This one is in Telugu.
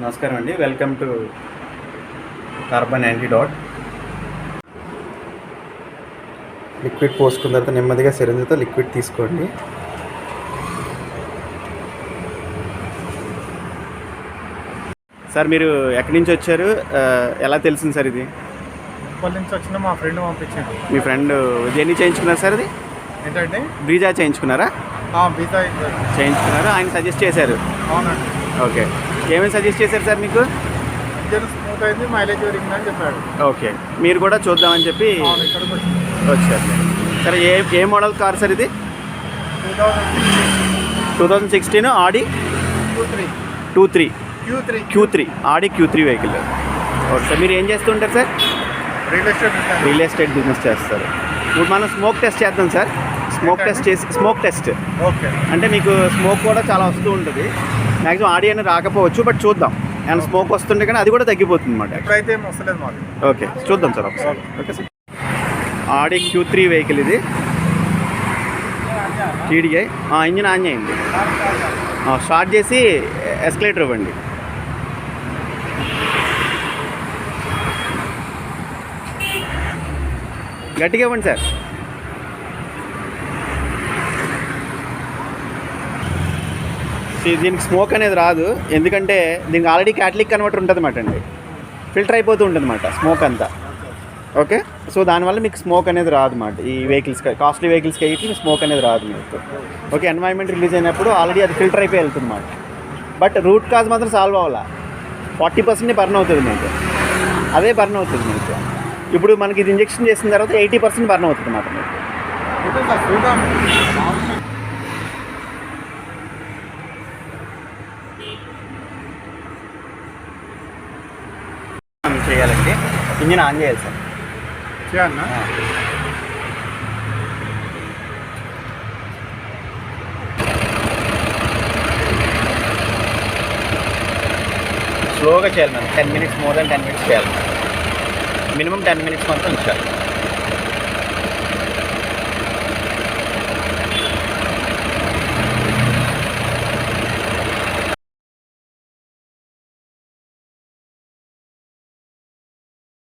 నమస్కారం అండి, welcome to carbon antidote. Liquid పోసుకున్న తర్వాత నెమ్మదిగా సిరంజితో లిక్విడ్ తీసుకోండి. సార్ మీరు ఎక్కడి నుంచి వచ్చారు, ఎలా తెలిసింది సార్? ఇది ఉప్పల్ నుంచి వచ్చిన మా ఫ్రెండ్ పంపించాను. మీ ఫ్రెండ్ దేన్ని చేయించుకున్నారు సార్? అది ఏంటంటే బ్రీజా చేయించుకున్నారా? బీజా చేయించుకున్నారా? ఆయన సజెస్ట్ చేశారు? అవునండి. ఓకే, ఏమేమి సజెస్ట్ చేశారు సార్ మీకు? ఇంజన్ స్మూత్ అయింది, మైలేజ్ పెరిగిందని చెప్పాడు. ఓకే, మీరు కూడా చూద్దామని చెప్పి వచ్చారు. సరే, ఏ మోడల్ కార్ సార్ ఇది? 2016 ఆడి Q3 ఆడి Q3 వెహికల్. ఓకే సార్, మీరు ఏం చేస్తుంటారు సార్? రియల్ ఎస్టేట్ బిజినెస్ చేస్తారు. ఇప్పుడు మనం స్మోక్ టెస్ట్ చేద్దాం సార్. Smoke test okay. అంటే మీకు స్మోక్ కూడా చాలా వస్తూ ఉంటుంది. మ్యాక్సిమం ఆడి అని రాకపోవచ్చు, బట్ చూద్దాం. ఏమైనా స్మోక్ వస్తుంటే కానీ అది కూడా తగ్గిపోతుంది అన్నమాట. ఇప్పుడైతే వస్తలేదు మాకు. ఓకే, చూద్దాం సార్ ఒకసారి. ఓకే సార్, ఆడి Q3 వెహికల్ ఇది. TDI ఇంజిన్ ఆన్ చేయండి. స్టార్ట్ చేసి ఎస్కలేటర్ ఇవ్వండి. గట్టిగా ఇవ్వండి సార్. దీనికి స్మోక్ అనేది రాదు, ఎందుకంటే దీనికి ఆల్రెడీ క్యాటలిక్ కన్వర్టర్ ఉంటుంది అన్నమాట అండి. ఫిల్టర్ అయిపోతూ ఉంటుంది అన్నమాట స్మోక్ అంతా. ఓకే, సో దానివల్ల మీకు స్మోక్ అనేది రాదు అన్నమాట. ఈ వెహికల్స్కి, కాస్ట్లీ వెహికల్స్కి అయితే స్మోక్ అనేది రాదు మీకు. ఓకే, ఎన్వైర్న్మెంట్ రిలీజ్ అయినప్పుడు ఆల్రెడీ అది ఫిల్టర్ అయిపోయి వెళ్తుంది అన్నమాట. బట్ రూట్ కాజ్ మాత్రం సాల్వ్ అవ్వాలా. 40% బర్న్ అవుతుంది మీకు, అదే బర్న్ అవుతుంది మీకు. ఇప్పుడు మనకి ఇది ఇంజెక్షన్ చేసిన తర్వాత 80% బర్న్ అవుతుంది అన్నమాట మీకు. చేయాలంటే ఇంజిన్ ఆన్ చేయాలి సార్. చేయాలన్నా? స్లోగా చేయాలి మనం. 10 minutes, మోర్ దెన్ 10 minutes చేయాలి. మినిమం 10 minutes మాత్రం ఉంచాలి.